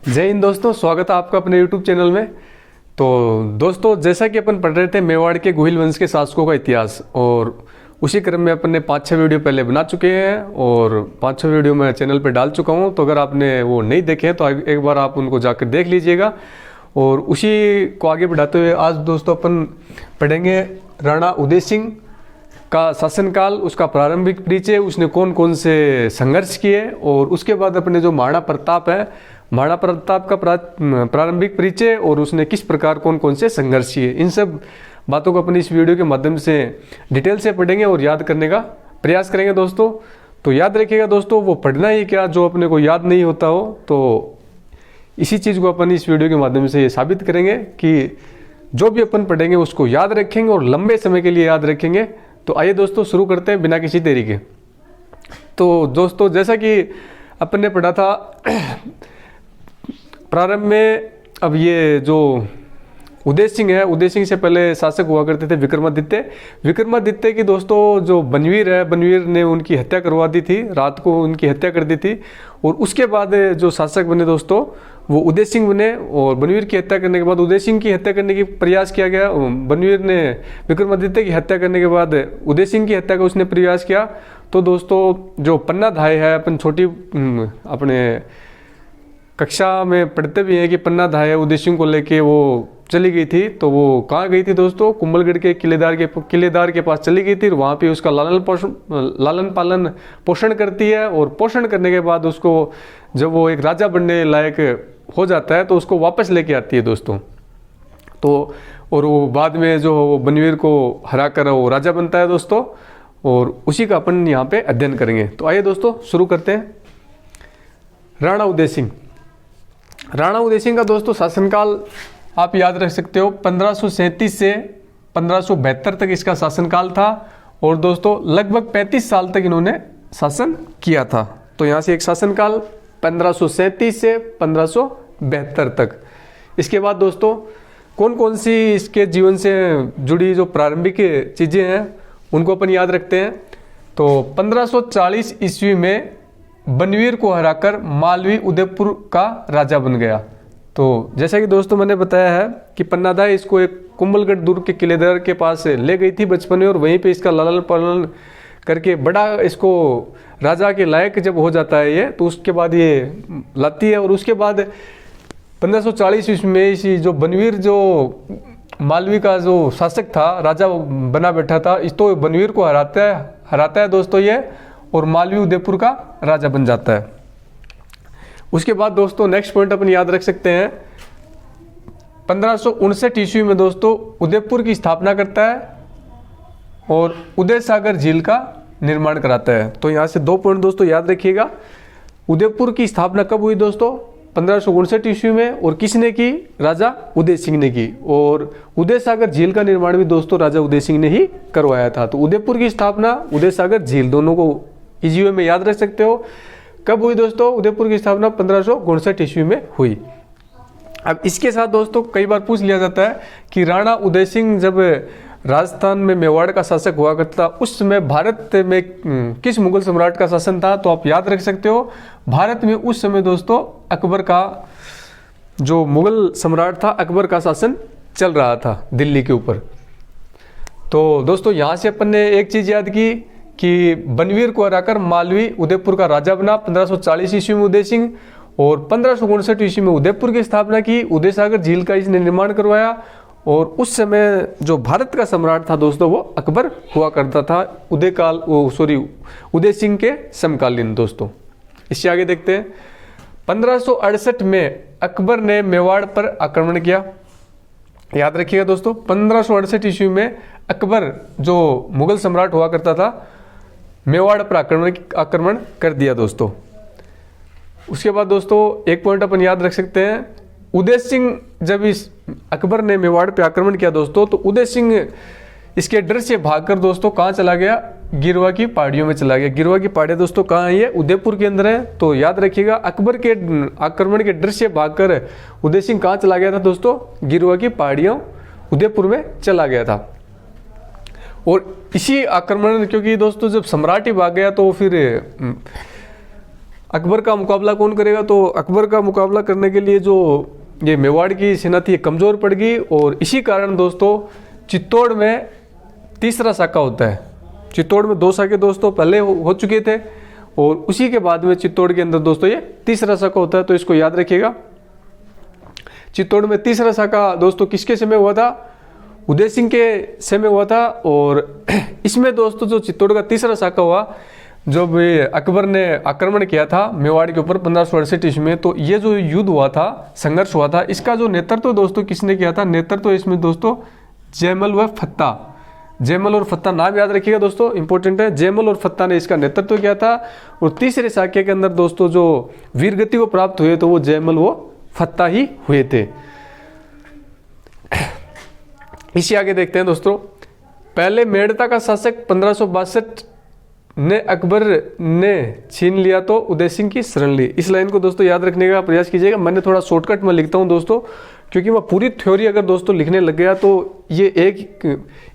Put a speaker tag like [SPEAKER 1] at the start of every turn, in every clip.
[SPEAKER 1] जय हिंद दोस्तों, स्वागत है आपका अपने YouTube चैनल में। तो दोस्तों, जैसा कि अपन पढ़ रहे थे मेवाड़ के गोहिल वंश के शासकों का इतिहास, और उसी क्रम में अपन ने 5-6 वीडियो पहले बना चुके हैं और 5-6 वीडियो मैं चैनल पे डाल चुका हूं। तो अगर आपने वो नहीं देखे हैं तो एक बार आप उनको जाकर देख लीजिएगा। और उसी को आगे बढ़ाते हुए आज दोस्तों अपन पढ़ेंगे राणा उदय सिंह का शासनकाल, उसका प्रारंभिक परिचय, उसने कौन कौन से संघर्ष किए, और उसके बाद अपने जो महाराणा प्रताप है, महाराणा प्रताप का प्रारंभिक परिचय और उसने किस प्रकार कौन कौन से संघर्ष किए। इन सब बातों को अपनी इस वीडियो के माध्यम से डिटेल से पढ़ेंगे और याद करने का प्रयास करेंगे दोस्तों। तो याद रखिएगा दोस्तों, वो पढ़ना ही क्या जो अपने को याद नहीं होता हो, तो इसी चीज़ को अपन इस वीडियो के माध्यम से साबित करेंगे कि जो भी अपन पढ़ेंगे उसको याद रखेंगे और लंबे समय के लिए याद रखेंगे। तो आइए दोस्तों शुरू करते हैं बिना किसी देरी के। तो दोस्तों, जैसा कि अपन ने पढ़ा था प्रारंभ में, अब ये जो उदय सिंह है, उदय सिंह से पहले शासक हुआ करते थे विक्रमादित्य। विक्रमादित्य की दोस्तों जो बनवीर है, बनवीर ने उनकी हत्या करवा दी थी, रात को उनकी हत्या कर दी थी। और उसके बाद जो शासक बने दोस्तों वो उदय सिंह बने, और बनवीर की हत्या करने के बाद उदय सिंह की हत्या करने की प्रयास किया गया। बनवीर ने विक्रमादित्य की हत्या करने के बाद उदय सिंह की हत्या का उसने प्रयास किया। तो दोस्तों जो पन्ना धाय है, अपन छोटी अपने कक्षा में पढ़ते भी हैं कि पन्ना धाय उदय सिंह को लेके वो चली गई थी। तो वो कहाँ गई थी दोस्तों? कुंभलगढ़ के किलेदार के पास चली गई थी। वहाँ पे उसका लालन पालन पोषण करती है, और पोषण करने के बाद उसको जब वो एक राजा बनने लायक हो जाता है तो उसको वापस लेके आती है दोस्तों। तो और वो बाद में जो बनवीर को हरा कर वो राजा बनता है दोस्तों, और उसी का अपन यहाँ पे अध्ययन करेंगे। तो आइए दोस्तों शुरू करते हैं। राणा उदय सिंह। राणा उदय सिंह का दोस्तों शासनकाल आप याद रख सकते हो, 1537 से 1572 तक इसका शासनकाल था। और दोस्तों लगभग 35 साल तक इन्होंने शासन किया था। तो यहाँ से एक शासनकाल 1537 से 1572 तक। इसके बाद दोस्तों कौन कौन सी इसके जीवन से जुड़ी जो प्रारंभिक चीज़ें हैं उनको अपन याद रखते हैं। तो 1540 ईस्वी में बनवीर को हराकर मालवी उदयपुर का राजा बन गया। तो जैसा कि दोस्तों मैंने बताया है कि पन्नाधाय इसको एक कुंभलगढ़ दुर्ग के किलेदार के पास ले गई थी बचपन में, और वहीं पे इसका लालन पालन करके बड़ा इसको राजा के लायक जब हो जाता है ये, तो उसके बाद ये लाती है। और उसके बाद 1540 ईस्वी में इसी जो बनवीर जो मालवी का जो शासक था, राजा बना बैठा था, इस तो बनवीर को हराता है दोस्तों ये, और मालवी उदयपुर का राजा बन जाता है। उसके बाद दोस्तों नेक्स्ट पॉइंट अपन याद रख सकते हैं, 1559 ईस्वी में दोस्तों उदयपुर की स्थापना करता है और उदय सागर झील का निर्माण कराता है। तो यहाँ से 2 पॉइंट दोस्तों याद रखिएगा। उदयपुर की स्थापना कब हुई दोस्तों? 1559 ईस्वी में। और किसने की? राजा उदय सिंह ने की। और उदय सागर झील का निर्माण भी दोस्तों राजा उदय सिंह ने ही करवाया था। तो उदयपुर की स्थापना, उदय सागर झील, दोनों को इजी वे में याद रख सकते हो। कब हुई दोस्तों उदयपुर की स्थापना? 1559 ईस्वी में हुई। अब इसके साथ दोस्तों कई बार पूछ लिया जाता है कि राणा उदय सिंह जब राजस्थान में मेवाड़ का शासक हुआ करता, उस समय भारत में किस मुगल सम्राट का शासन था? तो आप याद रख सकते हो, भारत में उस समय दोस्तों अकबर का, जो मुगल सम्राट था, अकबर का शासन चल रहा था दिल्ली के ऊपर। तो दोस्तों यहाँ से अपन ने एक चीज़ याद की कि बनवीर को हराकर मालवी उदयपुर का राजा बना 1540 ईस्वी में उदय सिंह, और 1559 ईस्वी में उदयपुर की स्थापना की, उदय सागर झील का इसने निर्माण करवाया। और उस समय जो भारत का सम्राट था दोस्तों वो अकबर हुआ करता था, उदय सिंह के समकालीन दोस्तों। इससे आगे देखते हैं, 1568 में अकबर ने मेवाड़ पर आक्रमण किया। याद रखिएगा दोस्तों, 1568 ईस्वी में अकबर जो मुगल सम्राट हुआ करता था, मेवाड़ पर आक्रमण कर दिया दोस्तों। उसके बाद दोस्तों एक पॉइंट अपन याद रख सकते हैं, उदय सिंह जब इस अकबर ने मेवाड़ पे आक्रमण किया दोस्तों, तो उदय सिंह इसके डर से भागकर दोस्तों कहाँ चला गया? गिरवा की पहाड़ियों में चला गया। गिरवा की पहाड़ियाँ दोस्तों कहाँ है? ये उदयपुर के अंदर है। तो याद रखिएगा, अकबर के आक्रमण के डर से भागकर उदय सिंह कहाँ चला गया था दोस्तों? गिरवा की पहाड़ियों उदयपुर में चला गया था। और इसी आक्रमण, क्योंकि दोस्तों जब सम्राट ही भाग गया तो फिर अकबर का मुकाबला कौन करेगा? तो अकबर का मुकाबला करने के लिए जो ये मेवाड़ की सेना थी कमज़ोर पड़ गई, और इसी कारण दोस्तों चित्तौड़ में तीसरा साका होता है। चित्तौड़ में 2 साके दोस्तों पहले हो चुके थे, और उसी के बाद में चित्तौड़ के अंदर दोस्तों ये तीसरा साका होता है, तो इसको याद रखिएगा। चित्तौड़ में तीसरा साका दोस्तों किसके समय हुआ था? उदय सिंह के समय हुआ था। और इसमें दोस्तों जो चित्तौड़ का तीसरा साका हुआ, जब अकबर ने आक्रमण किया था मेवाड़ के ऊपर 1568 ईस्वी में, तो ये जो युद्ध हुआ था, संघर्ष हुआ था, इसका जो नेतृत्व दोस्तों किसने किया था? नेतृत्व इसमें दोस्तों जयमल व फत्ता, जयमल और फत्ता नाम याद रखिएगा दोस्तों, इंपॉर्टेंट है। जयमल और फत्ता ने इसका नेतृत्व किया था। और तीसरे साके के अंदर दोस्तों जो वीरगति को प्राप्त हुए तो वो जयमल व फत्ता ही हुए थे। इसी आगे देखते हैं दोस्तों, पहले मेड़ता का शासक 1562 ने अकबर ने छीन लिया तो उदय सिंह की शरण ली। इस लाइन को दोस्तों याद रखने का प्रयास कीजिएगा। मैंने थोड़ा शॉर्टकट में लिखता हूं दोस्तों, क्योंकि मैं पूरी थ्योरी अगर दोस्तों लिखने लग गया तो ये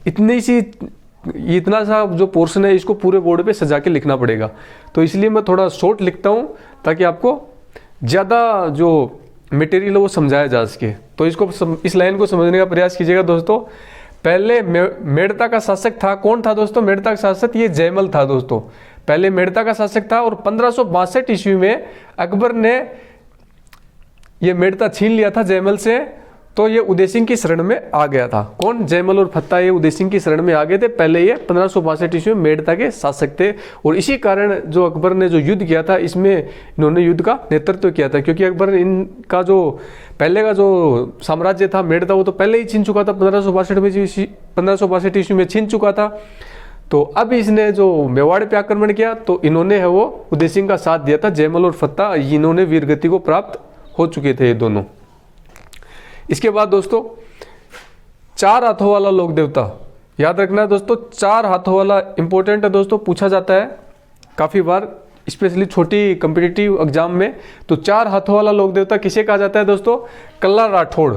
[SPEAKER 1] इतना सा जो पोर्शन है इसको पूरे बोर्ड पे सजा के लिखना पड़ेगा, तो इसलिए मैं थोड़ा शॉर्ट लिखता हूं ताकि आपको ज़्यादा जो मटेरियल है वो समझाया जा सके। तो इस लाइन को समझने का प्रयास कीजिएगा दोस्तों। पहले मेड़ता का शासक था, कौन था दोस्तों मेड़ता का शासक? ये जयमल था दोस्तों। पहले मेड़ता का शासक था, और 1562 ईस्वी में अकबर ने ये मेड़ता छीन लिया था जयमल से, तो ये उदय सिंह की शरण में आ गया था। कौन? जयमल और फत्ता ये उदय सिंह की शरण में आ गए थे। पहले ये 1562 ईस्वी में मेड़ता के शासक थे, और इसी कारण जो अकबर ने जो युद्ध किया था इसमें इन्होंने युद्ध का नेतृत्व किया था, क्योंकि अकबर ने इनका जो पहले का जो साम्राज्य था मेड़ता, वो तो पहले ही छीन चुका था, 1562 ईस्वी में छीन चुका था। तो अब इसने जो मेवाड़ पे आक्रमण किया तो इन्होंने है वो उदय सिंह का साथ दिया था। जयमल और फत्ता इन्होंने वीरगति को प्राप्त हो चुके थे ये दोनों। इसके बाद दोस्तों 4 हाथों वाला लोक देवता याद रखना दोस्तों। 4 हाथों वाला इंपॉर्टेंट है दोस्तों, पूछा जाता है काफी बार, स्पेशली छोटी कॉम्पिटिटिव एग्जाम में। तो 4 हाथों वाला लोक देवता किसे कहा जाता है दोस्तों? कल्ला राठौड़।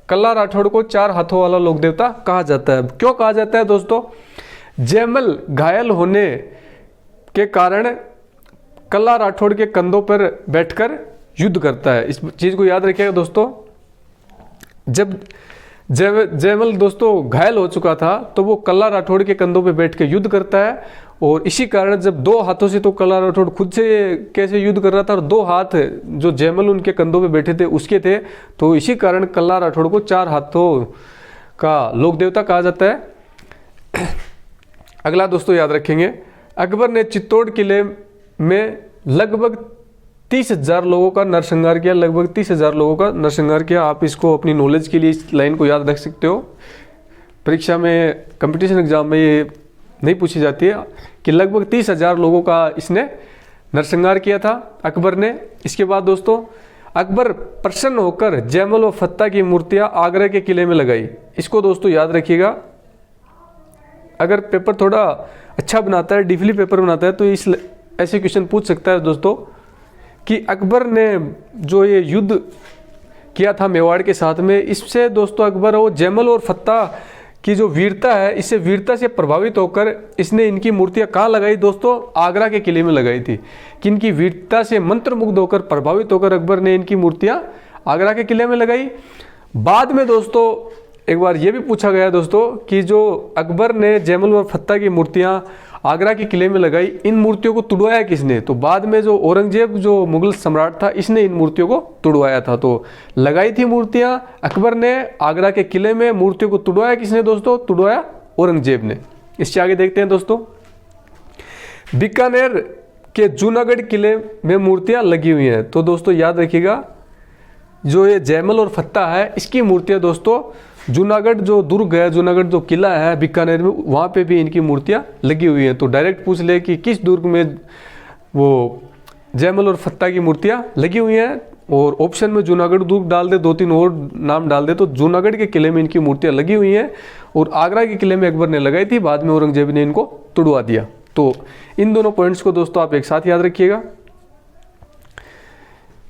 [SPEAKER 1] कल्ला राठौड़ को 4 हाथों वाला लोक देवता कहा जाता है। क्यों कहा जाता है दोस्तों? जयमल घायल होने के कारण कल्ला राठौड़ के कंधों पर बैठकर युद्ध करता है। इस चीज को याद रखिएगा दोस्तों। जब जयमल दोस्तों घायल हो चुका था तो वो कल्ला राठौड़ के कंधों पे बैठ के युद्ध करता है, और इसी कारण जब 2 हाथों से तो कल्ला राठौड़ खुद से कैसे युद्ध कर रहा था, और 2 हाथ जो जयमल उनके कंधों पे बैठे थे उसके थे, तो इसी कारण कल्ला राठौड़ को 4 हाथों का लोक देवता कहा जाता है। अगला दोस्तों याद रखेंगे, अकबर ने चित्तौड़ किले में लगभग 30,000 लोगों का नरसंहार किया। लगभग 30,000 लोगों का नरसंहार किया। आप इसको अपनी नॉलेज के लिए इस लाइन को याद रख सकते हो। परीक्षा में, कंपटीशन एग्जाम में ये नहीं पूछी जाती है कि लगभग 30,000 लोगों का इसने नरसंहार किया था अकबर ने। इसके बाद दोस्तों अकबर प्रसन्न होकर जयमल व फत्ता की मूर्तियां आगरा के किले में लगाई। इसको दोस्तों याद रखिएगा। अगर पेपर थोड़ा अच्छा बनाता है, डीपली पेपर बनाता है, तो ऐसे क्वेश्चन पूछ सकता है दोस्तों कि अकबर ने जो ये युद्ध किया था मेवाड़ के साथ में, इससे दोस्तों अकबर और जयमल और फत्ता की जो वीरता है, इससे वीरता से प्रभावित होकर इसने इनकी मूर्तियां कहाँ लगाई दोस्तों? आगरा के किले में लगाई थी। कि इनकी वीरता से मंत्रमुग्ध होकर, प्रभावित होकर अकबर ने इनकी मूर्तियां आगरा के किले में लगाई। बाद में दोस्तों एक बार ये भी पूछा गया दोस्तों कि जो अकबर ने जयमल और फत्ता की मूर्तियां आगरा के किले में लगाई, इन मूर्तियों को तुड़वाया किसने? तो बाद में जो औरंगजेब जो मुगल सम्राट था, इसने इन मूर्तियों को तुड़वाया था। तो लगाई थी मूर्तियां अकबर ने आगरा के किले में, मूर्तियों को तुड़वाया किसने दोस्तों? तुड़वाया औरंगजेब ने। इससे आगे देखते हैं दोस्तों, बीकानेर के जूनागढ़ किले में मूर्तियां लगी हुई हैं। तो दोस्तों याद रखिएगा, जो ये जयमल और फत्ता है, इसकी मूर्तियां दोस्तों जूनागढ़ जो दुर्ग है, जूनागढ़ जो किला है बीकानेर में, वहाँ पे भी इनकी मूर्तियाँ लगी हुई हैं। तो डायरेक्ट पूछ ले कि किस दुर्ग में वो जयमल और फत्ता की मूर्तियाँ लगी हुई हैं, और ऑप्शन में जूनागढ़ दुर्ग डाल दे, 2-3 और नाम डाल दे, तो जूनागढ़ के किले में इनकी मूर्तियाँ लगी हुई हैं। और आगरा के किले में अकबर ने लगाई थी, बाद में औरंगजेब ने इनको तुड़वा दिया। तो इन दोनों पॉइंट्स को दोस्तों आप एक साथ याद रखिएगा।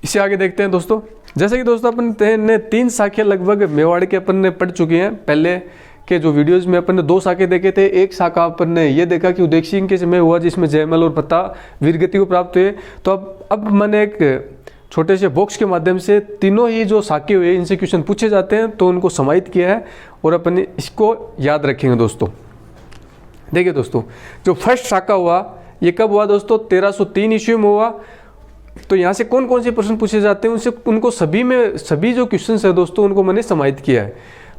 [SPEAKER 1] इसे आगे देखते हैं दोस्तों। जैसे कि दोस्तों अपन ने 3 शाखें लगभग मेवाड़ के अपन ने पढ़ चुके हैं। पहले के जो वीडियोज़ में अपन ने 2 शाखे देखे थे। एक शाखा अपन ने ये देखा कि उदय सिंह के समय हुआ जिसमें जयमल और प्रताप वीरगति को प्राप्त हुए। तो अब मैंने एक छोटे से बॉक्स के माध्यम से तीनों ही जो शाखे हुए इनसे क्वेश्चन पूछे जाते हैं तो उनको समाहित किया है और अपन इसको याद रखेंगे दोस्तों। देखिए दोस्तों, जो फर्स्ट शाखा हुआ ये कब हुआ दोस्तों? 1303 ईस्वी में हुआ। तो यहाँ से कौन कौन से प्रश्न पूछे जाते हैं उनसे उनको सभी जो क्वेश्चन है दोस्तों उनको मैंने समाहित किया है।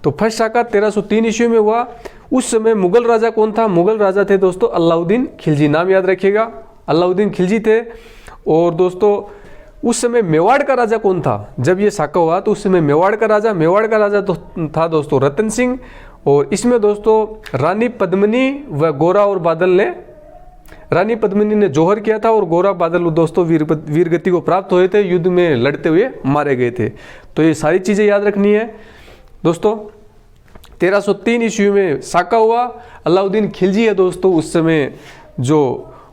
[SPEAKER 1] तो फर्स्ट शाखा 1303 ईस्वी में हुआ। उस समय मुगल राजा कौन था? मुगल राजा थे दोस्तों अलाउद्दीन खिलजी, नाम याद रखिएगा, अलाउद्दीन खिलजी थे। और दोस्तों उस समय मेवाड़ का राजा कौन था? जब ये शाखा हुआ तो उस समय मेवाड़ का राजा तो था दोस्तों रतन सिंह। और इसमें दोस्तों रानी पद्मिनी व गोरा और बादल ने, रानी पद्मिनी ने जौहर किया था और गोरा बादल दोस्तों वीरगति को प्राप्त हुए थे, युद्ध में लड़ते हुए मारे गए थे। तो ये सारी चीज़ें याद रखनी है दोस्तों। 1303 ईस्वी में शाखा हुआ। अलाउद्दीन खिलजी है दोस्तों उस समय जो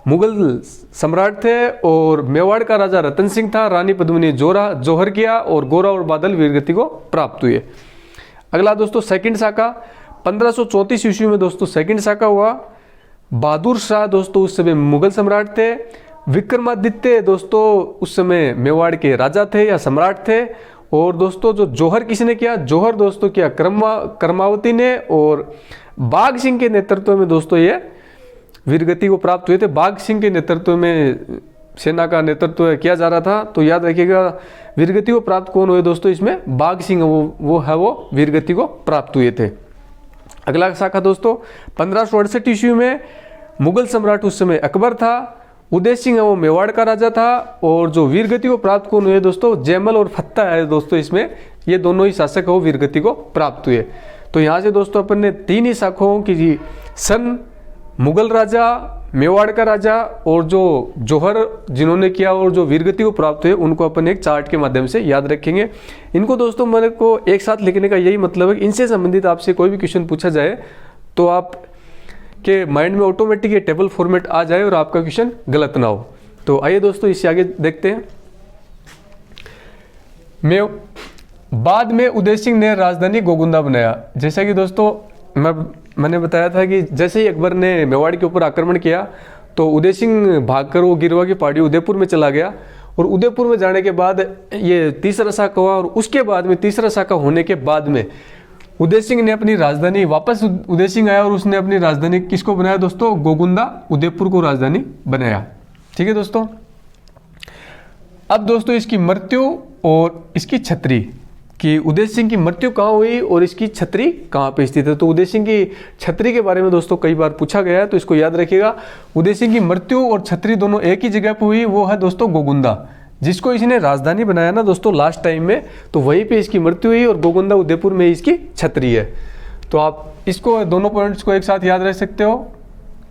[SPEAKER 1] मुगल सम्राट थे और मेवाड़ का राजा रतन सिंह था। रानी पद्मिनी जौहर किया और गोरा और बादल वीरगति को प्राप्त हुए। अगला दोस्तों सेकंड शाखा 1534 ईस्वी में दोस्तों सेकंड शाखा हुआ। बहादुर शाह दोस्तों उस समय मुगल सम्राट थे। विक्रमादित्य दोस्तों उस समय मेवाड़ के राजा थे या सम्राट थे। और दोस्तों जो जौहर किसने किया? जौहर दोस्तों किया कर्मावती ने। और बाघ सिंह के नेतृत्व में दोस्तों ये वीरगति को प्राप्त हुए थे। बाघ सिंह के नेतृत्व में सेना का नेतृत्व किया जा रहा था। तो याद रखिएगा वीरगति को प्राप्त कौन हुए दोस्तों? इसमें बाघ सिंह वो वीरगति को प्राप्त हुए थे। अगला शाखा दोस्तों 1568 ईस्वी में मुगल सम्राट उस समय अकबर था। उदय सिंह वो मेवाड़ का राजा था। और जो वीरगति को प्राप्त कौन हुए दोस्तों? जयमल और फत्ता है दोस्तों, इसमें ये दोनों ही शासक वो वीरगति को प्राप्त हुए। तो यहाँ से दोस्तों अपन ने 3 ही शाखाओं की सन, मुगल राजा, मेवाड़ का राजा और जो जौहर जिन्होंने किया और जो वीरगति को प्राप्त हुए उनको अपन एक चार्ट के माध्यम से याद रखेंगे। इनको दोस्तों मेरे को एक साथ लिखने का यही मतलब है कि इनसे संबंधित आपसे कोई भी क्वेश्चन पूछा जाए तो आप के माइंड में ऑटोमेटिक ये टेबल फॉर्मेट आ जाए और आपका क्वेश्चन गलत ना हो। तो आइए दोस्तों इससे आगे देखते हैं। बाद में उदय सिंह ने राजधानी गोगुंदा बनाया। जैसा कि दोस्तों मैंने बताया था कि जैसे ही अकबर ने मेवाड़ के ऊपर आक्रमण किया तो उदय सिंह भागकर वो गिरवा की पहाड़ी उदयपुर में चला गया। और उदयपुर में जाने के बाद ये तीसरा शाखा हुआ। और उसके बाद में तीसरा शाखा होने के बाद में उदय सिंह ने अपनी राजधानी वापस उदय सिंह आया और उसने अपनी राजधानी किसको बनाया दोस्तों? गोगुंदा उदयपुर को राजधानी बनाया। ठीक है दोस्तों। अब दोस्तों इसकी मृत्यु और इसकी छतरी कि उदय सिंह की मृत्यु कहाँ हुई और इसकी छतरी कहाँ पे स्थित है। तो उदय सिंह की छतरी के बारे में दोस्तों कई बार पूछा गया है तो इसको याद रखिएगा। उदय सिंह की मृत्यु और छतरी दोनों एक ही जगह पे हुई, वो है दोस्तों गोगुंदा। जिसको इसने राजधानी बनाया ना दोस्तों लास्ट टाइम में, तो वहीं पे इसकी मृत्यु हुई और गोगुंदा उदयपुर में इसकी छतरी है। तो आप इसको दोनों पॉइंट्स को एक साथ याद रख सकते हो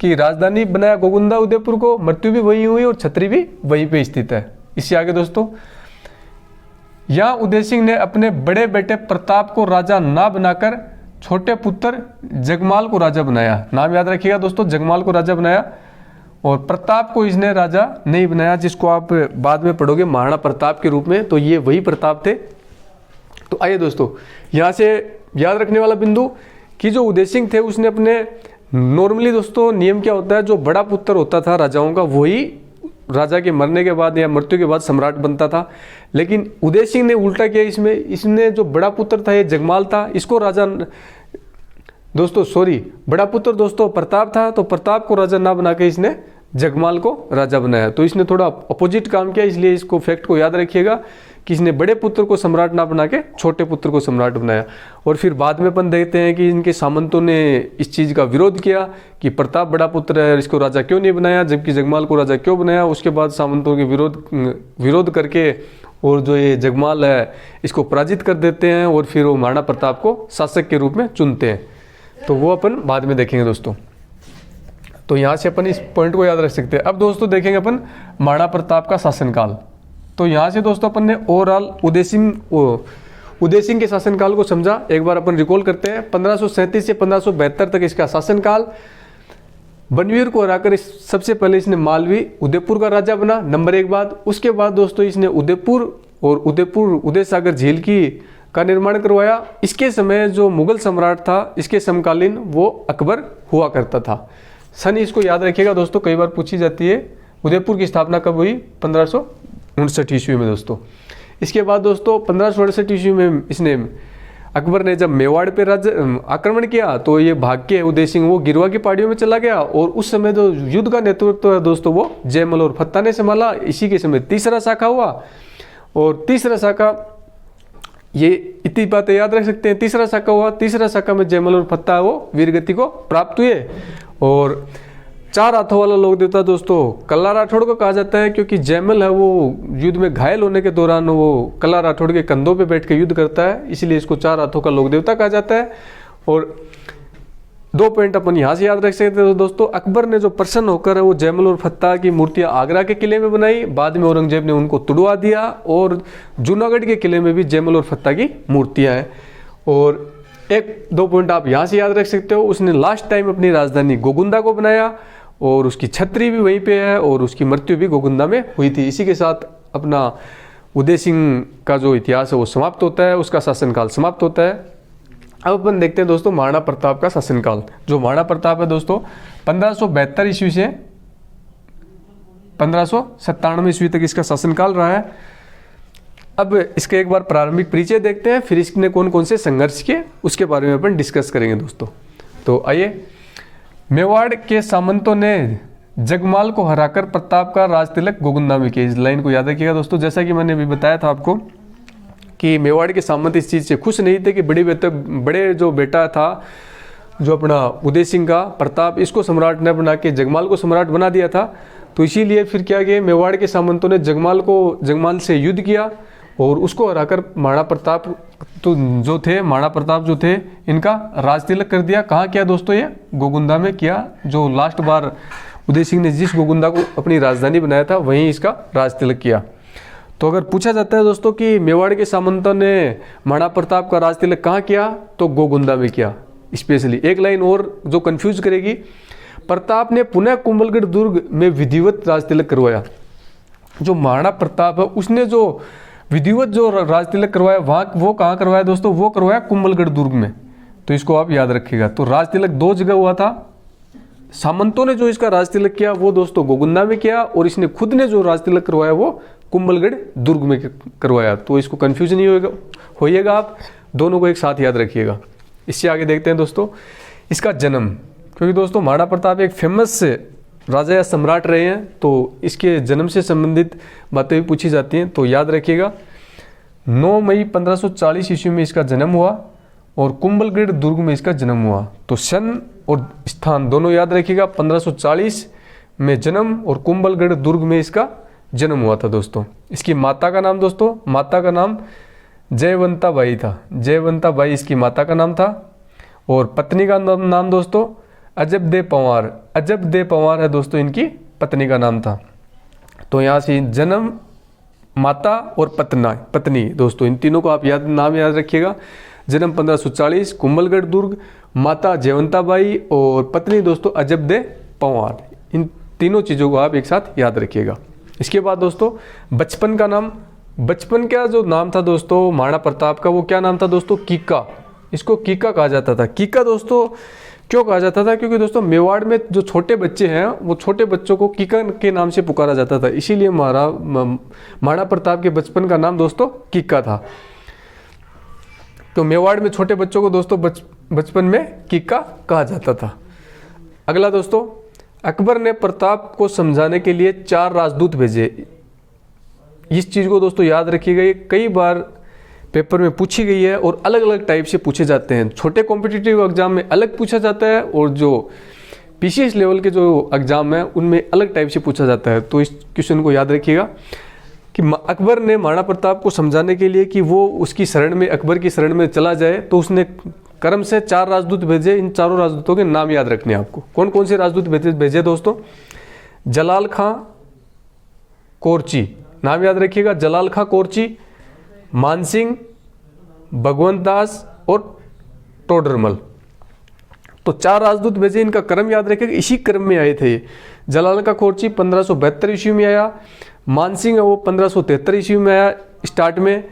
[SPEAKER 1] कि राजधानी बनाया गोगुंदा उदयपुर को, मृत्यु भी वहीं हुई और छतरी भी वहीं पे स्थित है। इससे आगे दोस्तों यहाँ उदय सिंह ने अपने बड़े बेटे प्रताप को राजा ना बनाकर छोटे पुत्र जगमाल को राजा बनाया। नाम याद रखिएगा दोस्तों, जगमाल को राजा बनाया। और प्रताप को इसने राजा नहीं बनाया, जिसको आप बाद में पढ़ोगे महाराणा प्रताप के रूप में। तो ये वही प्रताप थे। तो आइए दोस्तों यहाँ से याद रखने वाला बिंदु कि जो उदय सिंह थे उसने अपने, नॉर्मली दोस्तों नियम क्या होता है, जो बड़ा पुत्र होता था राजाओं का वही राजा के मरने के बाद या मृत्यु के बाद सम्राट बनता था। लेकिन उदय सिंह ने उल्टा किया, इसने जो बड़ा पुत्र था ये जगमाल था, इसको राजा बड़ा पुत्र दोस्तों प्रताप था, तो प्रताप को राजा ना बना के इसने जगमाल को राजा बनाया। तो इसने थोड़ा अपोजिट काम किया, इसलिए इसको फैक्ट को याद रखिएगा कि इसने बड़े पुत्र को सम्राट ना बना के छोटे पुत्र को सम्राट बनाया। और फिर बाद में अपन देखते हैं कि इनके सामंतों ने इस चीज़ का विरोध किया कि प्रताप बड़ा पुत्र है, इसको राजा क्यों नहीं बनाया, जबकि जगमाल को राजा क्यों बनाया। उसके बाद सामंतों के विरोध करके और जो ये जगमाल है इसको पराजित कर देते हैं और फिर वो महाराणा प्रताप को शासक के रूप में चुनते हैं। तो वो अपन बाद में देखेंगे दोस्तों। तो यहाँ से अपन इस पॉइंट को याद रख सकते हैं। अब दोस्तों देखेंगे अपन महाराणा प्रताप का शासनकाल। तो यहाँ से दोस्तों अपन ने ओवरऑल उदय सिंह के शासनकाल को समझा। एक बार अपन रिकॉल करते हैं। 1537 से 1572 तक इसका शासनकाल। बनवीर को हराकर सबसे पहले इसने मालवी उदयपुर का राजा बना, नंबर 1 बात। उसके बाद दोस्तों इसने उदयपुर और उदय सागर झील का निर्माण करवाया। इसके समय जो मुगल सम्राट था, इसके समकालीन वो अकबर हुआ करता था। सन इसको याद रखिएगा दोस्तों, कई बार पूछी जाती है। उदयपुर की स्थापना कब हुई? 1559 ईस्वी में दोस्तों। इसके बाद दोस्तों 1568 ईस्वी में इसने अकबर ने जब मेवाड़ पे राज्य आक्रमण किया तो ये भाग के उदय सिंह वो गिरवा की पहाड़ियों में चला गया, और उस समय जो युद्ध का नेतृत्व है दोस्तों वो जयमल और फत्ता ने संभाला। इसी के समय तीसरा शाखा हुआ, और तीसरा शाखा, ये इतनी बातें याद रख सकते हैं, तीसरा शाखा हुआ। तीसरा शाखा में जयमल और फत्ता वो वीरगति को प्राप्त हुए। और 4 हाथों वाला लोक देवता दोस्तों कल्ला राठौड़ को कहा जाता है, क्योंकि जयमल है वो युद्ध में घायल होने के दौरान वो कल्ला राठौड़ के कंधों पे बैठ के युद्ध करता है, इसलिए इसको 4 हाथों का लोक देवता कहा जाता है। और 2 पॉइंट अपन यहाँ से याद रख सकते हैं दोस्तों। अकबर ने जो प्रसन्न होकर वो जयमल और फत्ता की मूर्तियां आगरा के किले में बनाई, बाद में औरंगजेब ने उनको तुड़वा दिया, और जूनागढ़ के किले में भी जयमल और फत्ता की मूर्तियां हैं। और 1-2 पॉइंट आप यहाँ से याद रख सकते हो। उसने लास्ट टाइम अपनी राजधानी गोगुंदा को बनाया, और उसकी छतरी भी वहीं पे है, और उसकी मृत्यु भी गोगुंदा में हुई थी। इसी के साथ अपना उदय सिंह का जो इतिहास है वो समाप्त होता है, उसका शासनकाल समाप्त होता है। अब अपन देखते हैं दोस्तों महाराणा प्रताप का शासनकाल। जो महाराणा प्रताप है दोस्तों 1572 ईस्वी से 1597 ईस्वी तक इसका शासनकाल रहा है। अब इसका एक बार प्रारंभिक परिचय देखते हैं, फिर इसने कौन कौन से संघर्ष किए उसके बारे में अपन डिस्कस करेंगे दोस्तों। तो आइए। मेवाड़ के सामंतों ने जगमाल को हराकर प्रताप का राज तिलक गोगुंदा में किया। इस लाइन को याद रखिएगा दोस्तों। जैसा कि मैंने अभी बताया था आपको कि मेवाड़ के सामंत इस चीज़ से खुश नहीं थे कि बड़े जो बेटा था जो अपना उदय सिंह का प्रताप, इसको सम्राट ने बना के जगमाल को सम्राट बना दिया था। तो इसीलिए फिर क्या किया, मेवाड़ के सामंतों ने जगमाल से युद्ध किया, और उसको हराकर महाराणा प्रताप महाराणा प्रताप जो थे इनका राज तिलक कर दिया। कहाँ किया दोस्तों? ये गोगुंदा में किया। जो लास्ट बार उदय सिंह ने जिस गोगुंदा को अपनी राजधानी बनाया था वहीं इसका राज तिलक किया। तो अगर पूछा जाता है दोस्तों कि मेवाड़ के सामंतों ने महाराणा प्रताप का राज तिलक कहाँ किया, तो गोगुंदा में किया। स्पेशली एक लाइन और जो कंफ्यूज करेगी, प्रताप ने पुनः कुंभलगढ़ दुर्ग में विधिवत राज तिलक करवाया। जो महाराणा प्रताप है उसने जो विधिवत जो राज तिलक करवाया वहाँ वो कहाँ करवाया दोस्तों? वो करवाया कुंभलगढ़ दुर्ग में। तो इसको आप याद रखिएगा। तो राज तिलक 2 जगह हुआ था। सामंतों ने जो इसका राज तिलक किया वो दोस्तों गोगुंदा में किया, और इसने खुद ने जो राज तिलक करवाया वो कुंभलगढ़ दुर्ग में करवाया। तो इसको कंफ्यूजन नहीं होइएगा, आप दोनों को एक साथ याद रखिएगा। इससे आगे देखते हैं दोस्तों इसका जन्म, क्योंकि दोस्तों महाराणा प्रताप एक फेमस राजा या सम्राट रहे हैं, तो इसके जन्म से संबंधित बातें भी पूछी जाती हैं। तो याद रखिएगा 9 मई 1540 ईस्वी में इसका जन्म हुआ, और कुंभलगढ़ दुर्ग में इसका जन्म हुआ। तो सन और स्थान दोनों याद रखिएगा। 1540 में जन्म और कुंभलगढ़ दुर्ग में इसका जन्म हुआ था दोस्तों। इसकी माता का नाम दोस्तों, माता का नाम जयवंता बाई था। जयवंता बाई इसकी माता का नाम था। और पत्नी का नाम दोस्तों अजब दे पंवार। अजब दे पंवार है दोस्तों इनकी पत्नी का नाम था। तो यहाँ से जन्म, माता और पत्नी दोस्तों, इन तीनों को आप नाम याद रखिएगा। जन्म 1540, कुंभलगढ़ दुर्ग, माता जयवंता बाई और पत्नी दोस्तों अजब दे पंवार। इन तीनों चीज़ों को आप एक साथ याद रखिएगा। इसके बाद दोस्तों बचपन का नाम, बचपन का जो नाम था दोस्तों महाराणा प्रताप का, वो क्या नाम था दोस्तों? कीका। इसको कीका कहा जाता था। कीका दोस्तों क्यों कहा जाता था? क्योंकि दोस्तों मेवाड़ में जो छोटे बच्चे हैं वो छोटे बच्चों को कीका के नाम से पुकारा जाता था, इसीलिए महाराणा प्रताप के बचपन का नाम दोस्तों कीका था। तो मेवाड़ में छोटे बच्चों को दोस्तों बचपन में कीका कहा जाता था। अगला दोस्तों, अकबर ने प्रताप को समझाने के लिए 4 राजदूत भेजे। इस चीज़ को दोस्तों याद रखिएगा, ये कई बार पेपर में पूछी गई है और अलग अलग टाइप से पूछे जाते हैं। छोटे कॉम्पिटिटिव एग्जाम में अलग पूछा जाता है, और जो पीसीएस लेवल के जो एग्जाम है उनमें अलग टाइप से पूछा जाता है। तो इस क्वेश्चन को याद रखिएगा कि अकबर ने महाराणा प्रताप को समझाने के लिए कि वो उसकी शरण में, अकबर की शरण में चला जाए, तो उसने क्रम से 4 राजदूत भेजे। इन चारों राजदूतों के नाम याद रखने आपको। कौन कौन से राजदूत भेजे दोस्तों? जलाल खां कोरची, नाम याद रखिएगा। जलाल खां कोरची, मानसिंह, भगवंत दास और टोडरमल। तो 4 राजदूत भेजे, इनका क्रम याद रखिएगा। इसी क्रम में आए थे। जलाल खां कोरची 1572 ईस्वी में आया, मानसिंह है वो 1573 ईस्वी में आया स्टार्ट में,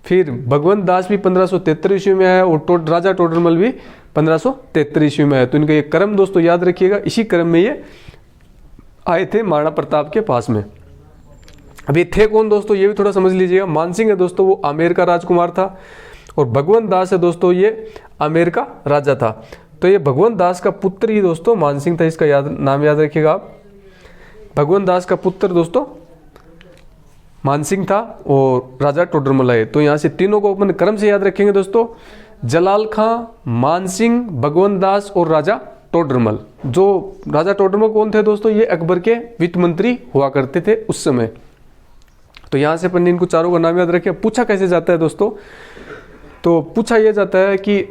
[SPEAKER 1] फिर भगवंत दास भी 1573 ईस्वी में आया और राजा टोडरमल भी 1573 ईस्वी में आया। तो इनका ये क्रम दोस्तों याद रखिएगा, इसी क्रम में ये आए थे महाराणा प्रताप के पास में। अब ये थे कौन दोस्तों, ये भी थोड़ा समझ लीजिएगा। मानसिंह है दोस्तों, वो आमेर का राजकुमार था, और भगवंत दास है दोस्तों, ये आमेर का राजा था। तो ये भगवंत दास का पुत्र ही दोस्तों मानसिंह था, इसका नाम याद रखिएगा आप। भगवंत दास का पुत्र दोस्तों मानसिंह था और राजा टोडरमल आए। तो यहाँ से तीनों को अपन क्रम से याद रखेंगे दोस्तों, जलाल खां, मानसिंह, भगवंत दास और राजा टोडरमल। जो राजा टोडरमल कौन थे दोस्तों, ये अकबर के वित्त मंत्री हुआ करते थे उस समय। तो यहाँ से अपन ने इनको चारों का नाम याद रखे। पूछा कैसे जाता है दोस्तों, तो पूछा यह जाता है कि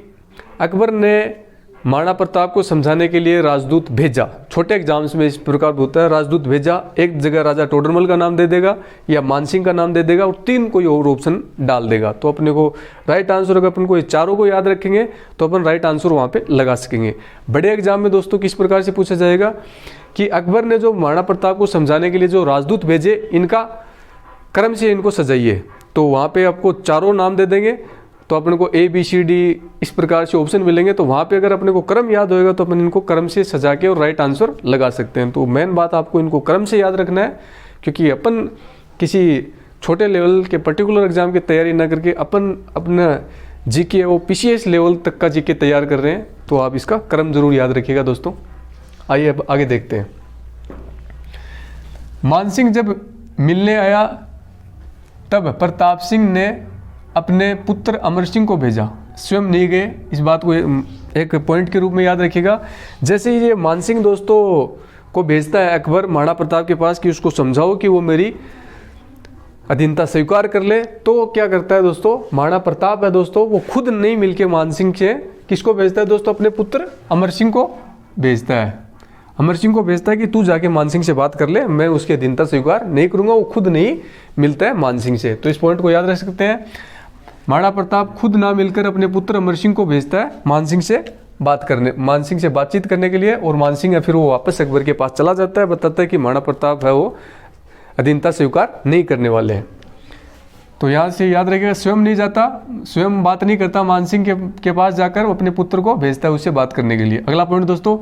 [SPEAKER 1] अकबर ने महाराणा प्रताप को समझाने के लिए राजदूत भेजा। छोटे एग्जाम्स में इस प्रकार होता है, राजदूत भेजा, एक जगह राजा टोडरमल का नाम दे देगा या मानसिंह का नाम दे देगा और 3 कोई और ऑप्शन डाल देगा। तो अपने को राइट आंसर अगर अपन को ये चारों को याद रखेंगे तो अपन राइट आंसर वहाँ पे लगा सकेंगे। बड़े एग्जाम में दोस्तों किस प्रकार से पूछा जाएगा कि अकबर ने जो महाराणा प्रताप को समझाने के लिए जो राजदूत भेजे, इनका क्रम से इनको सजाइए। तो वहाँ पे आपको चारों नाम दे देंगे, तो अपने को ABCD इस प्रकार से ऑप्शन मिलेंगे। तो वहाँ पे अगर अपने को क्रम याद होएगा तो अपन इनको क्रम से सजा के और राइट आंसर लगा सकते हैं। तो मेन बात आपको इनको क्रम से याद रखना है, क्योंकि अपन किसी छोटे लेवल के पर्टिकुलर एग्जाम की तैयारी ना करके अपन अपना GK वो PCS लेवल तक का GK तैयार कर रहे हैं। तो आप इसका क्रम जरूर याद रखिएगा दोस्तों। आइए अब आगे देखते हैं। मानसिंह जब मिलने आया तब प्रताप सिंह ने अपने पुत्र अमर सिंह को भेजा, स्वयं नहीं गए। इस बात को एक पॉइंट के रूप में याद रखिएगा। जैसे ही ये मानसिंह दोस्तों को भेजता है अकबर महाराणा प्रताप के पास कि उसको समझाओ कि वो मेरी अधीनता स्वीकार कर ले, तो क्या करता है दोस्तों, महाराणा प्रताप है दोस्तों, वो खुद नहीं मिलके मानसिंह से किसको भेजता है दोस्तों, अपने पुत्र अमर सिंह को भेजता है। अमर सिंह को भेजता है कि तू जाके मानसिंह से बात कर ले, मैं उसकी अधीनता स्वीकार नहीं करूंगा। वो खुद नहीं मिलता है मानसिंह से। तो इस पॉइंट को याद रख सकते हैं। महाराणा प्रताप खुद ना मिलकर अपने पुत्र अमर सिंह को भेजता है मानसिंह से बातचीत करने के लिए, और मानसिंह है फिर वो वापस अकबर के पास चला जाता है, बताता है कि महाराणा प्रताप है वो अधीनता स्वीकार नहीं करने वाले हैं। तो यहाँ से याद रखिएगा, स्वयं नहीं जाता, स्वयं बात नहीं करता, मानसिंह के पास जाकर अपने पुत्र को भेजता है उससे बात करने के लिए। अगला पॉइंट दोस्तों,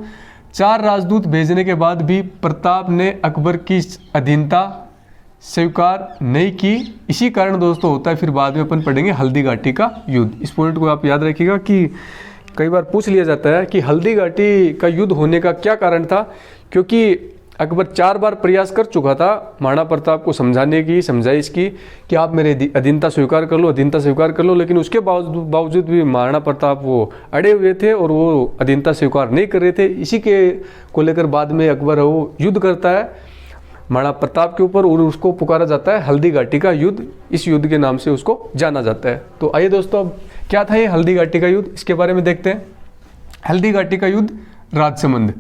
[SPEAKER 1] 4 राजदूत भेजने के बाद भी प्रताप ने अकबर की अधीनता स्वीकार नहीं की। इसी कारण दोस्तों होता है, फिर बाद में अपन पढ़ेंगे हल्दी घाटी का युद्ध। इस पॉइंट को आप याद रखिएगा कि कई बार पूछ लिया जाता है कि हल्दी घाटी का युद्ध होने का क्या कारण था। क्योंकि अकबर 4 बार प्रयास कर चुका था महाराणा प्रताप को समझाने की, समझाइश की कि आप मेरे अधीनता स्वीकार कर लो, लेकिन उसके बावजूद भी महाराणा प्रताप वो अड़े हुए थे और वो अधीनता स्वीकार नहीं कर रहे थे। इसी के को लेकर बाद में अकबर वो युद्ध करता है महाराणा प्रताप के ऊपर, और उसको पुकारा जाता है हल्दी घाटी का युद्ध। इस युद्ध के नाम से उसको जाना जाता है। तो आइए दोस्तों, अब क्या था ये हल्दी घाटी का युद्ध, इसके बारे में देखते हैं। हल्दी घाटी का युद्ध राजसमंद।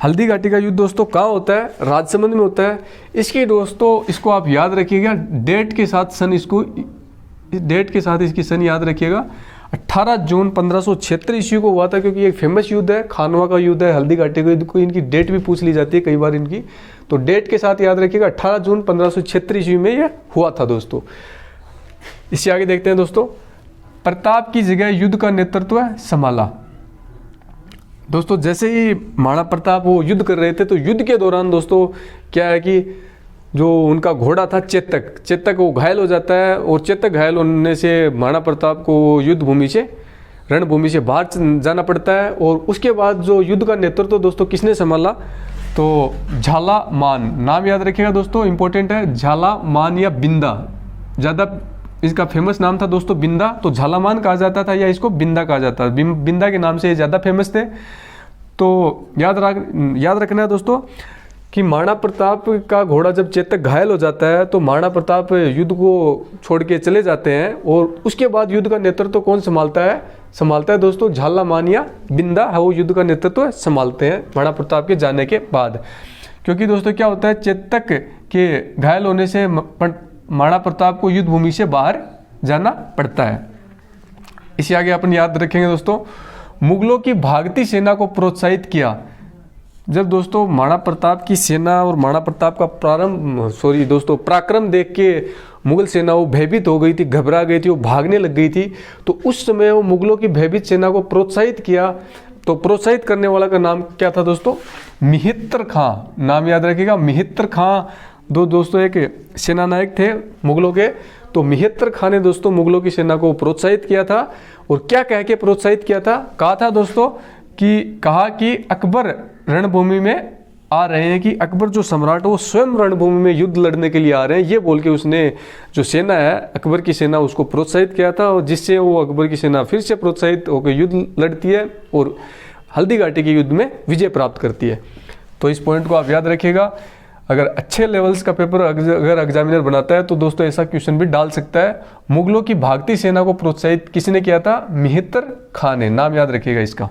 [SPEAKER 1] हल्दी घाटी का युद्ध दोस्तों कहाँ होता है, राजसमंद में होता है। इसकी दोस्तों इसको आप याद रखिएगा, डेट के साथ इसकी सन याद रखिएगा। 18 जून 1576 ईस्वी को हुआ था, क्योंकि एक फेमस युद्ध है, खानवा का युद्ध है, हल्दी घाटी का युद्ध को इनकी डेट भी पूछ ली जाती है कई बार इनकी। तो डेट के साथ याद रखिएगा, 18 जून 1576 ईस्वी में यह हुआ था दोस्तों। इससे आगे देखते हैं दोस्तों, प्रताप की जगह युद्ध का नेतृत्व संभाला। दोस्तों जैसे ही महाराणा प्रताप वो युद्ध कर रहे थे, तो युद्ध के दौरान दोस्तों क्या है कि जो उनका घोड़ा था चेतक वो घायल हो जाता है, और चेतक घायल होने से महाराणा प्रताप को युद्ध भूमि से, रणभूमि से बाहर जाना पड़ता है। और उसके बाद जो युद्ध का नेतृत्व दोस्तों किसने संभाला, तो झालामान, नाम याद रखिएगा दोस्तों, इंपॉर्टेंट है, झालामान या बिंदा, ज़्यादा इसका फेमस नाम था दोस्तों बिंदा, तो झालामान कहा जाता था या इसको बिंदा कहा जाता था। बिंदा के नाम से ये ज़्यादा फेमस थे। तो याद रखना है दोस्तों कि महाराणा प्रताप का घोड़ा जब चेतक घायल हो जाता है, तो महाराणा प्रताप युद्ध को छोड़ के चले जाते हैं, और उसके बाद युद्ध का नेतृत्व कौन संभालता है दोस्तों, झालामान या बिंदा है वो युद्ध का नेतृत्व संभालते हैं महाराणा प्रताप के जाने के बाद। क्योंकि दोस्तों क्या होता है, चेतक के घायल होने से महाराणा प्रताप को युद्ध भूमि से बाहर जाना पड़ता है। इसे आगे अपन याद रखेंगे दोस्तों, मुगलों की भागती सेना को प्रोत्साहित किया। जब दोस्तों महाराणा प्रताप की सेना और महाराणा प्रताप का पराक्रम देख के मुगल सेना वो भयभीत हो गई थी, घबरा गई थी, वो भागने लग गई थी। तो उस समय वो मुगलों की भयभीत सेना को प्रोत्साहित किया। तो प्रोत्साहित करने वाला का नाम क्या था दोस्तों? मिहित्र खां। नाम याद रखिएगा, मिहित्र खां। दोस्तों एक सेना नायक थे मुगलों के। तो मिहित्र खां ने दोस्तों मुगलों की सेना को प्रोत्साहित किया था। और क्या कह के प्रोत्साहित किया था? कहा था दोस्तों कहा कि अकबर रणभूमि में आ रहे हैं, कि अकबर जो सम्राट है वो स्वयं रणभूमि में युद्ध लड़ने के लिए आ रहे हैं। ये बोल के उसने जो सेना है अकबर की सेना उसको प्रोत्साहित किया था, और जिससे वो अकबर की सेना फिर से प्रोत्साहित होकर युद्ध लड़ती है और हल्दी घाटी के युद्ध में विजय प्राप्त करती है। तो इस पॉइंट को आप याद रखिएगा। अगर अच्छे लेवल्स का पेपर अगर एग्जामिनर बनाता है तो दोस्तों ऐसा क्वेश्चन भी डाल सकता है। मुगलों की भागती सेना को प्रोत्साहित किसने किया था? मिहित्र खां ने। नाम याद रखिएगा इसका।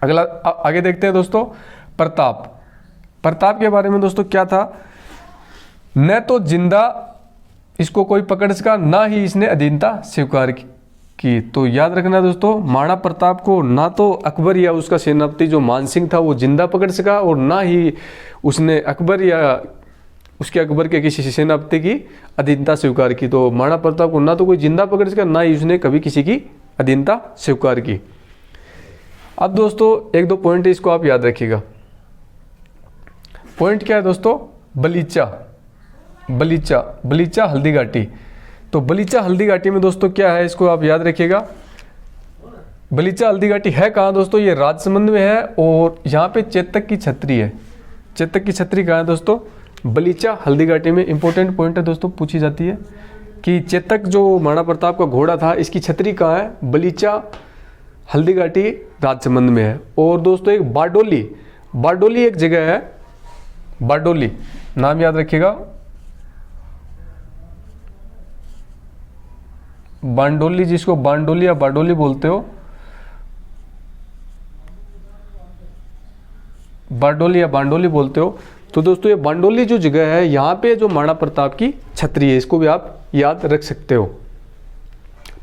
[SPEAKER 1] अगला आगे देखते हैं दोस्तों, प्रताप के बारे में दोस्तों क्या था? न तो जिंदा इसको कोई पकड़ सका, ना ही इसने अधीनता स्वीकार की। तो याद रखना दोस्तों, महाराणा प्रताप को ना तो अकबर या उसका सेनापति जो मानसिंह था वो जिंदा पकड़ सका, और ना ही उसने अकबर या उसके अकबर के किसी सेनापति की अधीनता स्वीकार की। तो महाराणा प्रताप को ना तो कोई जिंदा पकड़ सका, ना ही उसने कभी किसी की अधीनता स्वीकार की। अब दोस्तों एक दो पॉइंट इसको आप याद रखिएगा। पॉइंट क्या है दोस्तों? बलीचा हल्दी घाटी। तो बलीचा हल्दी घाटी में दोस्तों क्या है, इसको आप याद रखिएगा। बलीचा हल्दी घाटी है कहाँ दोस्तों? ये राजसमंद में है, और यहाँ पे चेतक की छतरी है। चेतक की छतरी कहाँ है दोस्तों? बलीचा हल्दी घाटी में। इंपॉर्टेंट पॉइंट है दोस्तों, पूछी जाती है कि चेतक जो महाराणा प्रताप का घोड़ा था, इसकी छतरी कहाँ है? बलीचा हल्दी घाटी राजसमंद में है। और दोस्तों एक बारडोली एक जगह है, बारडोली। नाम याद रखिएगा, बांडोली, जिसको बांडोली या बारडोली बोलते हो, बारडोली या बांडोली बोलते हो। तो दोस्तों ये बांडोली जो जगह है, यहाँ पे जो महाराणा प्रताप की छतरी है, इसको भी आप याद रख सकते हो।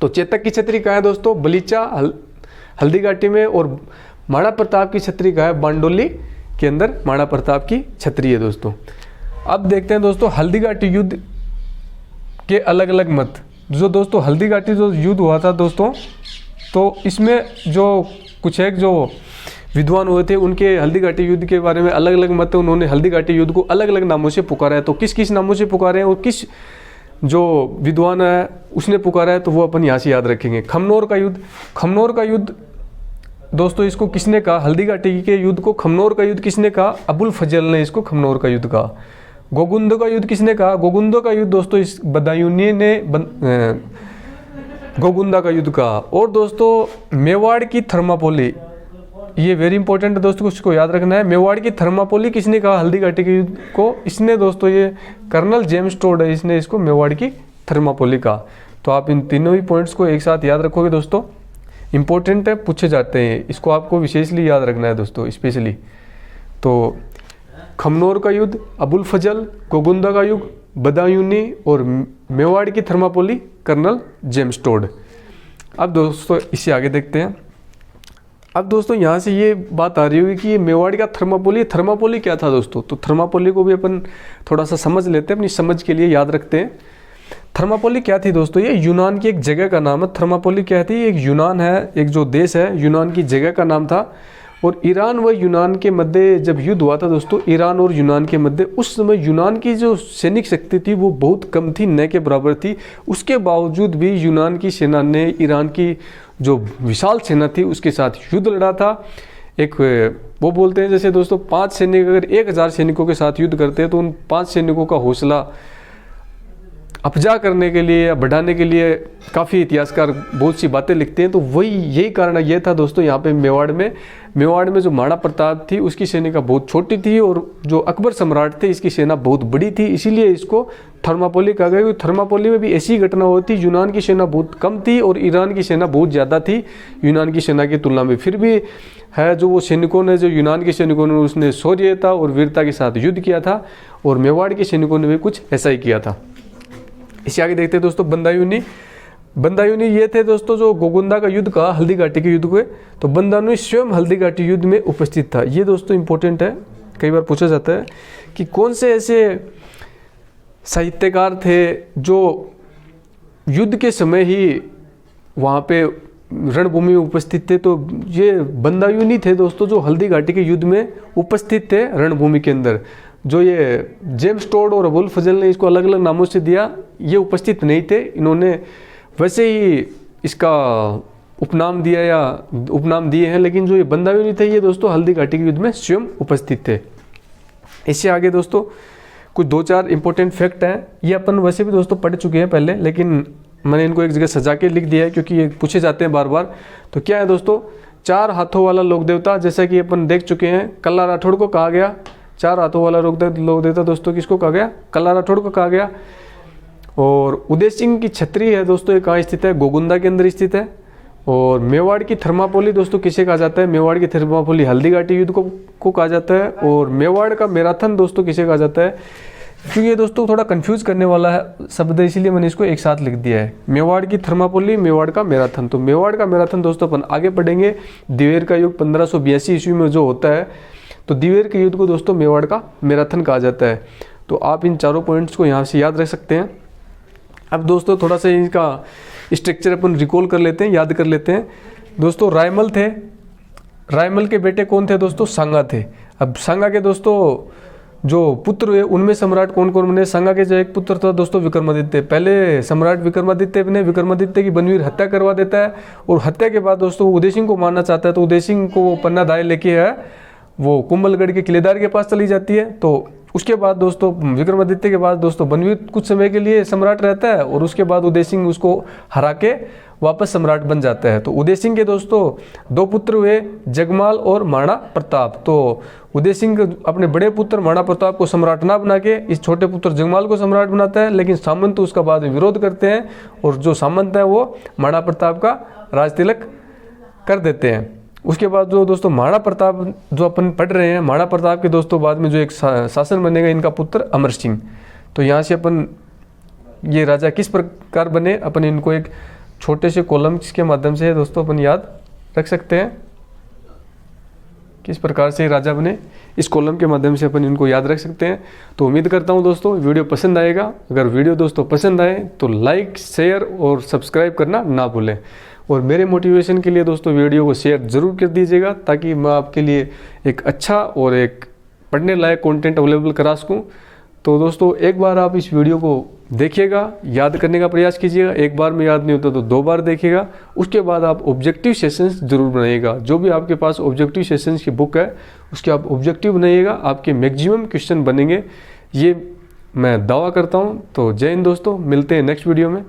[SPEAKER 1] तो चेतक की छतरी कहाँ है दोस्तों? बलीचा हल्दी घाटी में। और महाराणा प्रताप की छतरी कहाँ है? बांडोली के अंदर महाराणा प्रताप की छतरी है दोस्तों। अब देखते हैं दोस्तों हल्दी घाटी युद्ध के अलग अलग मत। जो दोस्तों हल्दी घाटी जो युद्ध हुआ था दोस्तों, तो इसमें जो कुछ एक जो विद्वान हुए थे, उनके हल्दी घाटी युद्ध के बारे में अलग अलग मत है। उन्होंने हल्दी घाटी युद्ध को अलग अलग नामों से पुकारा है। तो किस किस नामों से पुकारे हैं और किस जो विद्वान है उसने पुकारा है, तो वो अपन यहाँ से याद रखेंगे। खमनोर का युद्ध दोस्तों, इसको किसने कहा? हल्दी घाटी के युद्ध को खमनोर का युद्ध किसने कहा? अबुल फजल ने इसको खमनोर का युद्ध कहा। गोगुंदो का युद्ध किसने कहा? गोगुंदो का युद्ध दोस्तों इस बदायूनी ने गोगुंदा का युद्ध कहा। और दोस्तों मेवाड़ की थर्मापोली, ये वेरी इंपॉर्टेंट है दोस्तों, इसको याद रखना है। मेवाड़ की थर्मापोली किसने कहा हल्दी घाटी के युद्ध को? इसने दोस्तों ये कर्नल जेम्स टोड है, इसने इसको मेवाड़ की थर्मापोली कहा। तो आप इन तीनों ही पॉइंट्स को एक साथ याद रखोगे दोस्तों, इंपॉर्टेंट है, पूछे जाते हैं। इसको आपको विशेषली याद रखना है दोस्तों, स्पेशली। तो खमनोर का युद्ध, अबुल फजल, गोगुंदा का युद्ध, बदायूनी, और मेवाड़ की थर्मापोली कर्नल जेम्स टोड। अब दोस्तों इससे आगे देखते हैं। अब दोस्तों यहाँ से ये बात आ रही होगी कि मेवाड़ का थर्मापोली क्या था दोस्तों? तो थर्मापोली को भी अपन थोड़ा सा समझ लेते हैं, अपनी समझ के लिए याद रखते हैं। थर्मापोली क्या थी दोस्तों? ये यूनान की एक जगह का नाम है। थर्मापोली क्या थी? एक यूनान है, एक जो देश है, यूनान की जगह का नाम था। और ईरान व यूनान के मध्य जब युद्ध हुआ था दोस्तों, ईरान और यूनान के मध्य, उस समय यूनान की जो सैनिक शक्ति थी वो बहुत कम थी, न के बराबर थी। उसके बावजूद भी यूनान की सेना ने ईरान की जो विशाल सेना थी उसके साथ युद्ध लड़ा था। एक वो बोलते हैं जैसे दोस्तों 5 सैनिक अगर 1000 सैनिकों के साथ युद्ध करते हैं तो उन 5 सैनिकों का हौसला अफजा करने के लिए या बढ़ाने के लिए काफ़ी इतिहासकार बहुत सी बातें लिखते हैं। तो वही यही कारण ये था दोस्तों, यहाँ पे मेवाड़ में जो महाराणा प्रताप थी उसकी सेना बहुत छोटी थी, और जो अकबर सम्राट थे इसकी सेना बहुत बड़ी थी, इसीलिए इसको थर्मापोली कहा गया। थर्मापोली में भी ऐसी घटना होती, यूनान की सेना बहुत कम थी और ईरान की सेना बहुत ज़्यादा थी यूनान की सेना की तुलना में। फिर भी है जो वो सैनिकों ने, जो यूनान के सैनिकों ने, उसने शौर्यता और वीरता के साथ युद्ध किया था, और मेवाड़ के सैनिकों ने भी कुछ ऐसा ही किया था। इसे आगे देखते हैं दोस्तों, बंदायूनी ये थे दोस्तों जो गोगुंदा का युद्ध का, हल्दी घाटी के युद्ध हुए, तो बंदायूनी स्वयं हल्दी घाटी युद्ध में उपस्थित था। ये दोस्तों इंपॉर्टेंट है, कई बार पूछा जाता है कि कौन से ऐसे साहित्यकार थे जो युद्ध के समय ही वहाँ पे रणभूमि में उपस्थित थे। तो ये बंदायूनी थे दोस्तों जो हल्दी घाटी के युद्ध में उपस्थित थे रणभूमि के अंदर। जो ये जेम्स टोड और वुल्फ फजल ने इसको अलग अलग नामों से दिया, ये उपस्थित नहीं थे, इन्होंने वैसे ही इसका उपनाम दिया या उपनाम दिए हैं, लेकिन जो ये बंदायूनी थे ये दोस्तों हल्दी घाटी के युद्ध में स्वयं उपस्थित थे। इससे आगे दोस्तों कुछ 2-4 इंपॉर्टेंट फैक्ट हैं, ये अपन वैसे भी दोस्तों पढ़ चुके हैं पहले, लेकिन मैंने इनको एक जगह सजा के लिख दिया है क्योंकि ये पूछे जाते हैं बार बार। तो क्या है दोस्तों, 4 हाथों वाला लोक देवता, जैसा कि अपन देख चुके हैं, कल्ला राठौड़ को कहा गया। 4 हाथों वाला लोक देवता दोस्तों किसको कहा गया, कल्ला राठौड़ को कहा गया। और उदय सिंह की छतरी है दोस्तों, ये कहाँ स्थित है, गोगुंदा के अंदर स्थित है। और मेवाड़ की थर्मापोली दोस्तों किसे कहा जाता है, मेवाड़ की थर्मापोली हल्दी घाटी युद्ध को कहा जाता है। और मेवाड़ का मैराथन दोस्तों किसे कहा जाता है, क्योंकि ये दोस्तों थोड़ा कंफ्यूज करने वाला है शब्द है, इसीलिए मैंने इसको एक साथ लिख दिया है, मेवाड़ की थर्मापोली, मेवाड़ का मैराथन। तो मेवाड़ का मैराथन दोस्तों अपन आगे पढ़ेंगे। दिवेर का युग 1582 ईस्वी में जो होता है, तो दिवेर के युद्ध को दोस्तों मेवाड़ का मैराथन कहा जाता है। तो आप इन चारों पॉइंट्स को यहाँ से याद रख सकते हैं। अब दोस्तों थोड़ा सा इनका स्ट्रक्चर अपन रिकॉल कर लेते हैं, याद कर लेते हैं। दोस्तों रायमल थे, रायमल के बेटे कौन थे दोस्तों, सांगा थे। अब सांगा के दोस्तों जो पुत्र हुए उनमें सम्राट कौन कौन बने, सांगा के जो एक पुत्र था दोस्तों विक्रमादित्य। पहले सम्राट विक्रमादित्य ने विक्रमादित्य की बनवीर हत्या करवा देता है, और हत्या के बाद दोस्तों उदय सिंह को मारना चाहता है। तो उदय सिंह को वो पन्ना दाए लेके है वो कुंभलगढ़ के किलेदार के पास चली जाती है। तो उसके बाद दोस्तों विक्रमादित्य के बाद दोस्तों बनवीर कुछ समय के लिए सम्राट रहता है, और उसके बाद उदय सिंह उसको हरा के वापस सम्राट बन जाता है। तो उदय सिंह के दोस्तों 2 पुत्र हुए, जगमाल और महाराणा प्रताप। तो उदय सिंह अपने बड़े पुत्र महाराणा प्रताप को सम्राट ना बना के इस छोटे पुत्र जगमाल को सम्राट बनाता है, लेकिन सामंत उसका बाद में विरोध करते हैं, और जो सामंत है वो महाराणा प्रताप का राज तिलक कर देते हैं। उसके बाद जो दोस्तों महाराणा प्रताप जो अपन पढ़ रहे हैं, महाराणा प्रताप के दोस्तों बाद में जो एक शासन बनेगा इनका पुत्र अमर सिंह। तो यहाँ से अपन ये राजा किस प्रकार बने, अपन इनको एक छोटे से कॉलम्स के माध्यम से दोस्तों अपन याद रख सकते हैं, किस प्रकार से राजा बने, इस कॉलम के माध्यम से अपन इनको याद रख सकते हैं। तो उम्मीद करता हूँ दोस्तों वीडियो पसंद आएगा। अगर वीडियो दोस्तों पसंद आए तो लाइक, शेयर और सब्सक्राइब करना ना भूलें। और मेरे मोटिवेशन के लिए दोस्तों वीडियो को शेयर ज़रूर कर दीजिएगा, ताकि मैं आपके लिए एक अच्छा और एक पढ़ने लायक कंटेंट अवेलेबल करा सकूँ। तो दोस्तों एक बार आप इस वीडियो को देखिएगा, याद करने का प्रयास कीजिएगा। एक बार में याद नहीं होता तो 2 बार देखिएगा। उसके बाद आप ऑब्जेक्टिव सेशंस जरूर बनाइएगा। जो भी आपके पास ऑब्जेक्टिव सेशंस की बुक है उसके आप ऑब्जेक्टिव बनाइएगा, आपके मैक्सिमम क्वेश्चन बनेंगे, ये मैं दावा करता हूँ। तो जय हिंद दोस्तों, मिलते हैं नेक्स्ट वीडियो में।